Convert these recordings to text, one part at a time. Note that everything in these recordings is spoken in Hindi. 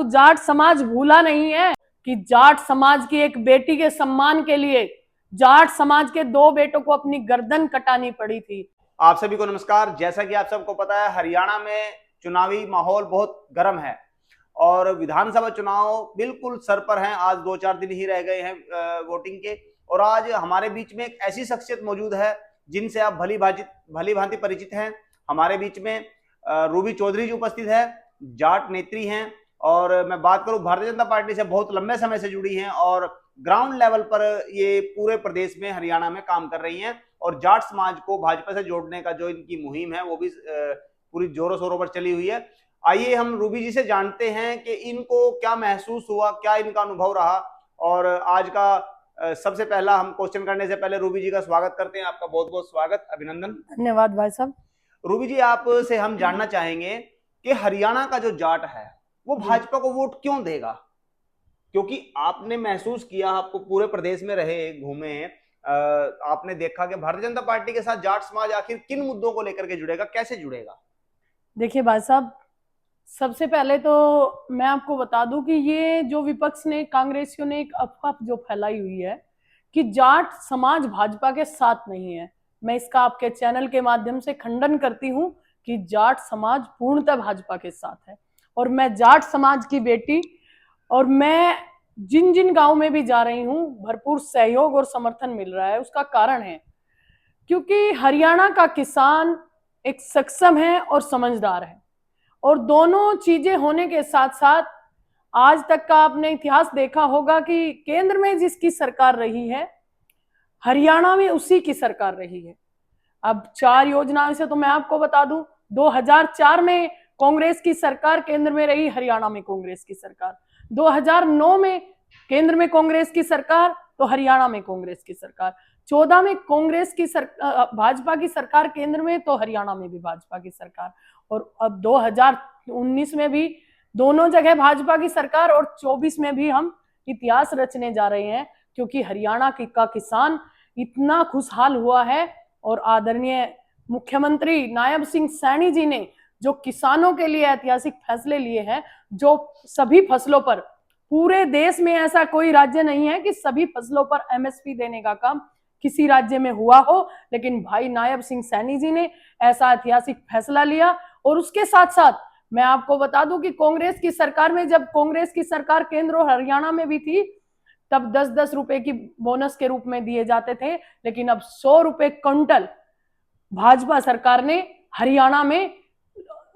तो जाट समाज भूला नहीं है कि जाट समाज की एक बेटी के सम्मान के लिए जाट समाज के दो बेटों को अपनी गर्दन कटानी पड़ी थी। आप सभी को नमस्कार। जैसा कि आप सबको पता है, हरियाणा में चुनावी माहौल बहुत गर्म है और विधानसभा चुनाव बिल्कुल सर पर हैं। आज 2-4 दिन ही रह गए हैं वोटिंग के। और आज हमारे बीच में एक ऐसी शख्सियत मौजूद है जिनसे आप भली भांति परिचित हैं। हमारे बीच में रूबी चौधरी जी उपस्थित है, जाट नेत्री हैं और मैं बात करूं भारतीय जनता पार्टी से बहुत लंबे समय से जुड़ी हैं और ग्राउंड लेवल पर ये पूरे प्रदेश में हरियाणा में काम कर रही हैं और जाट समाज को भाजपा से जोड़ने का जो इनकी मुहिम है वो भी पूरी जोरों शोरों पर चली हुई है। आइए हम रूबी जी से जानते हैं कि इनको क्या महसूस हुआ, क्या इनका अनुभव रहा। और आज का सबसे पहला हम क्वेश्चन करने से पहले रूबी जी का स्वागत करते हैं। आपका बहुत बहुत स्वागत, अभिनंदन। धन्यवाद भाई साहब। रूबी जी, आपसे हम जानना चाहेंगे कि हरियाणा का जो जाट है वो भाजपा को वोट क्यों देगा, क्योंकि आपने महसूस किया, आपको पूरे प्रदेश में रहे, घूमे, आपने देखा कि भारतीय जनता पार्टी के साथ जाट समाज आखिर किन मुद्दों को लेकर के जुड़ेगा, कैसे जुड़ेगा? देखिए भाई साहब, सबसे पहले तो मैं आपको बता दूं कि ये जो विपक्ष ने, कांग्रेसियों ने एक अफवाह जो फैलाई हुई है कि जाट समाज भाजपा के साथ नहीं है, मैं इसका आपके चैनल के माध्यम से खंडन करती हूं कि जाट समाज पूर्णतः भाजपा के साथ है। और मैं जाट समाज की बेटी, और मैं जिन जिन गांव में भी जा रही हूं भरपूर सहयोग और समर्थन मिल रहा है। उसका कारण है क्योंकि हरियाणा का किसान एक सक्षम है और समझदार है, और दोनों चीजें होने के साथ साथ आज तक का आपने इतिहास देखा होगा कि केंद्र में जिसकी सरकार रही है, हरियाणा में उसी की सरकार रही है। अब 4 योजनाओं से तो मैं आपको बता दूं, 2004 में कांग्रेस की सरकार केंद्र में रही, हरियाणा में कांग्रेस की सरकार। 2009 में केंद्र में कांग्रेस की सरकार तो हरियाणा में कांग्रेस की सरकार। 14 में कांग्रेस की भाजपा की सरकार केंद्र में तो हरियाणा में भी भाजपा की सरकार। और अब 2019 में भी दोनों जगह भाजपा की सरकार, और 24 में भी हम इतिहास रचने जा रहे हैं क्योंकि हरियाणा का किसान इतना खुशहाल हुआ है। और आदरणीय मुख्यमंत्री नायब सिंह सैनी जी ने जो किसानों के लिए ऐतिहासिक फैसले लिए हैं, जो सभी फसलों पर, पूरे देश में ऐसा कोई राज्य नहीं है कि सभी फसलों पर एमएसपी देने का काम किसी राज्य में हुआ हो, लेकिन भाई नायब सिंह सैनी जी ने ऐसा ऐतिहासिक फैसला लिया। और उसके साथ साथ मैं आपको बता दूं कि कांग्रेस की सरकार में, जब कांग्रेस की सरकार केंद्र और हरियाणा में भी थी, तब 10-10 रुपए की बोनस के रूप में दिए जाते थे, लेकिन अब 100 रुपए क्विंटल भाजपा सरकार ने हरियाणा में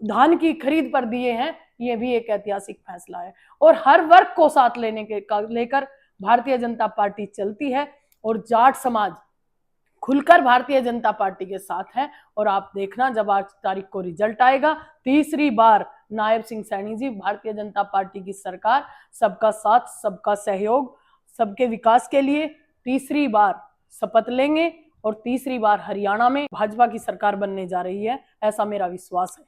धान की खरीद पर दिए हैं। ये भी एक ऐतिहासिक फैसला है और हर वर्ग को साथ लेकर भारतीय जनता पार्टी चलती है और जाट समाज खुलकर भारतीय जनता पार्टी के साथ है। और आप देखना, जब 8 तारीख को रिजल्ट आएगा, तीसरी बार नायब सिंह सैनी जी, भारतीय जनता पार्टी की सरकार, सबका साथ, सबका सहयोग, सबके विकास के लिए तीसरी बार शपथ लेंगे और तीसरी बार हरियाणा में भाजपा की सरकार बनने जा रही है, ऐसा मेरा विश्वास है।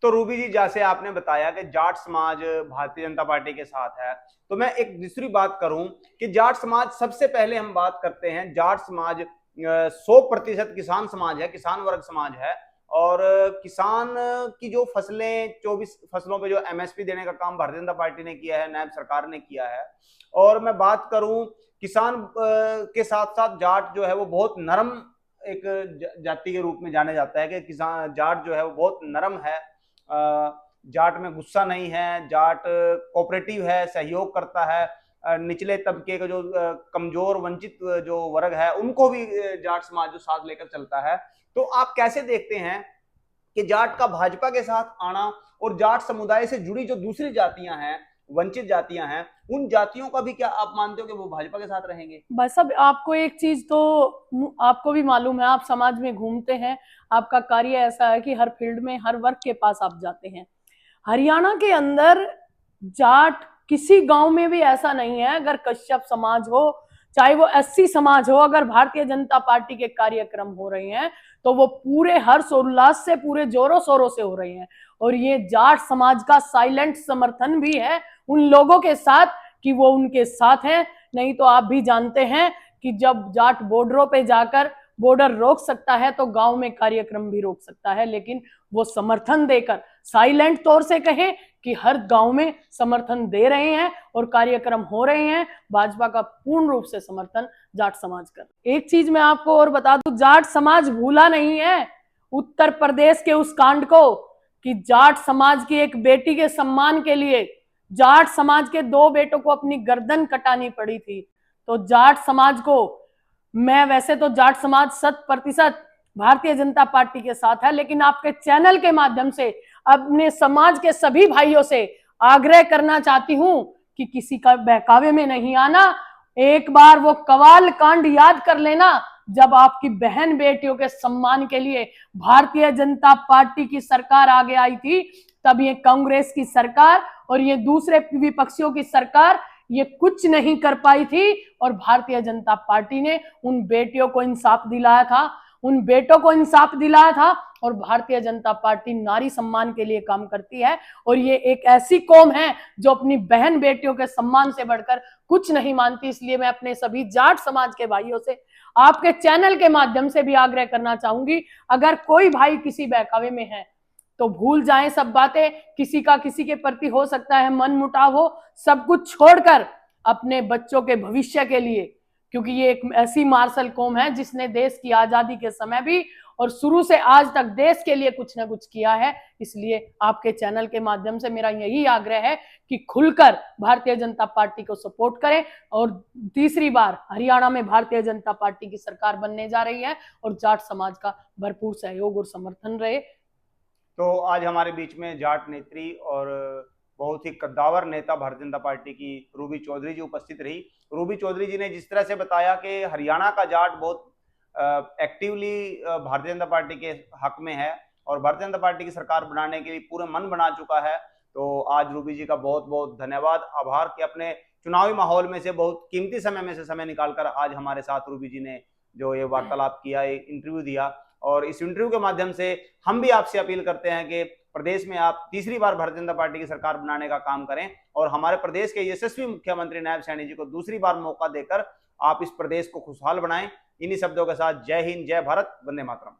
तो रूबी जी, जैसे आपने बताया कि जाट समाज भारतीय जनता पार्टी के साथ है, तो मैं एक दूसरी बात करूं कि जाट समाज, सबसे पहले हम बात करते हैं, जाट समाज 100% किसान समाज है, किसान वर्ग समाज है। और किसान की जो फसलें, 24 फसलों पे जो एमएसपी देने का काम भारतीय जनता पार्टी ने किया है, नायब सरकार ने किया है। और मैं बात करूं किसान के साथ साथ जाट जो है वो बहुत नरम एक जाति के रूप में जाने जाता है कि किसान जाट जो है वो बहुत नरम है। जाट में गुस्सा नहीं है, जाट कोऑपरेटिव है, सहयोग करता है। निचले तबके का जो कमजोर वंचित जो वर्ग है उनको भी जाट समाज जो साथ लेकर चलता है। तो आप कैसे देखते हैं कि जाट का भाजपा के साथ आना और जाट समुदाय से जुड़ी जो दूसरी जातियां हैं, वंचित जातियां हैं, उन जातियों का भी क्या आप मानते हो कि वो भाजपा के साथ रहेंगे? भाई साहब, आपको एक चीज तो आपको भी मालूम है, आप समाज में घूमते हैं, आपका कार्य ऐसा है कि हर फील्ड में, हर वर्ग के पास आप जाते हैं। हरियाणा के अंदर जाट किसी गांव में भी ऐसा नहीं है, अगर कश्यप समाज हो, चाहे वो एससी समाज हो, अगर भारतीय जनता पार्टी के कार्यक्रम हो रहे हैं तो वो पूरे हर्ष उल्लास से, पूरे जोरों शोरों से हो रहे हैं। और ये जाट समाज का साइलेंट समर्थन भी है उन लोगों के साथ कि वो उनके साथ हैं। नहीं तो आप भी जानते हैं कि जब जाट बॉर्डरों पे जाकर बॉर्डर रोक सकता है तो गांव में कार्यक्रम भी रोक सकता है, लेकिन वो समर्थन देकर साइलेंट तौर से कहें कि हर गांव में समर्थन दे रहे हैं और कार्यक्रम हो रहे हैं। भाजपा का पूर्ण रूप से समर्थन जाट समाज कर। एक चीज मैं आपको और बता दूं, जाट समाज भूला नहीं है उत्तर प्रदेश के उस कांड को कि जाट समाज की एक बेटी के सम्मान के लिए जाट समाज के 2 बेटों को अपनी गर्दन कटानी पड़ी थी। तो जाट समाज को, मैं वैसे तो जाट समाज 100% भारतीय जनता पार्टी के साथ है, लेकिन आपके चैनल के माध्यम से अपने समाज के सभी भाइयों से आग्रह करना चाहती हूं कि किसी का बहकावे में नहीं आना। एक बार वो कवाल कांड याद कर लेना जब आपकी बहन बेटियों के सम्मान के लिए भारतीय जनता पार्टी की सरकार आगे आई थी। तब ये कांग्रेस की सरकार और ये दूसरे विपक्षियों की सरकार ये कुछ नहीं कर पाई थी, और भारतीय जनता पार्टी ने उन बेटियों को इंसाफ दिलाया था, उन बेटों को इंसाफ दिलाया था। और भारतीय जनता पार्टी नारी सम्मान के लिए काम करती है, और ये एक ऐसी कौम है जो अपनी बहन बेटियों के सम्मान से बढ़कर कुछ नहीं मानती। इसलिए मैं अपने सभी जाट समाज के भाइयों से आपके चैनल के माध्यम से भी आग्रह करना चाहूंगी, अगर कोई भाई किसी बहकावे में है तो भूल जाएं सब बातें। किसी का किसी के प्रति हो सकता है मन मुटाव हो, सब कुछ छोड़कर अपने बच्चों के भविष्य के लिए, क्योंकि ये एक ऐसी मार्शल कौम है जिसने देश की आजादी के समय भी और शुरू से आज तक देश के लिए कुछ ना कुछ किया है। इसलिए आपके चैनल के माध्यम से मेरा यही आग्रह है कि खुलकर भारतीय जनता पार्टी को सपोर्ट करें, और तीसरी बार हरियाणा में भारतीय जनता पार्टी की सरकार बनने जा रही है और जाट समाज का भरपूर सहयोग और समर्थन रहे। तो आज हमारे बीच में जाट नेत्री और बहुत ही कद्दावर नेता भारतीय जनता पार्टी की रूबी चौधरी जी उपस्थित रही। रूबी चौधरी जी ने जिस तरह से बताया कि हरियाणा का जाट बहुत एक्टिवली भारतीय जनता पार्टी के हक में है और भारतीय जनता पार्टी की सरकार बनाने के लिए पूरा मन बना चुका है, तो आज रूबी जी का बहुत बहुत धन्यवाद, आभार कि अपने चुनावी माहौल में से बहुत कीमती समय में से समय निकालकर आज हमारे साथ रूबी जी ने जो ये वार्तालाप किया, एक इंटरव्यू दिया। और इस इंटरव्यू के माध्यम से हम भी आपसे अपील करते हैं कि प्रदेश में आप तीसरी बार भारतीय जनता पार्टी की सरकार बनाने का काम करें और हमारे प्रदेश के यशस्वी मुख्यमंत्री नायब सैनी जी को दूसरी बार मौका देकर आप इस प्रदेश को खुशहाल बनाएं। इन्हीं शब्दों के साथ जय हिंद, जय भारत, वंदे मातरम।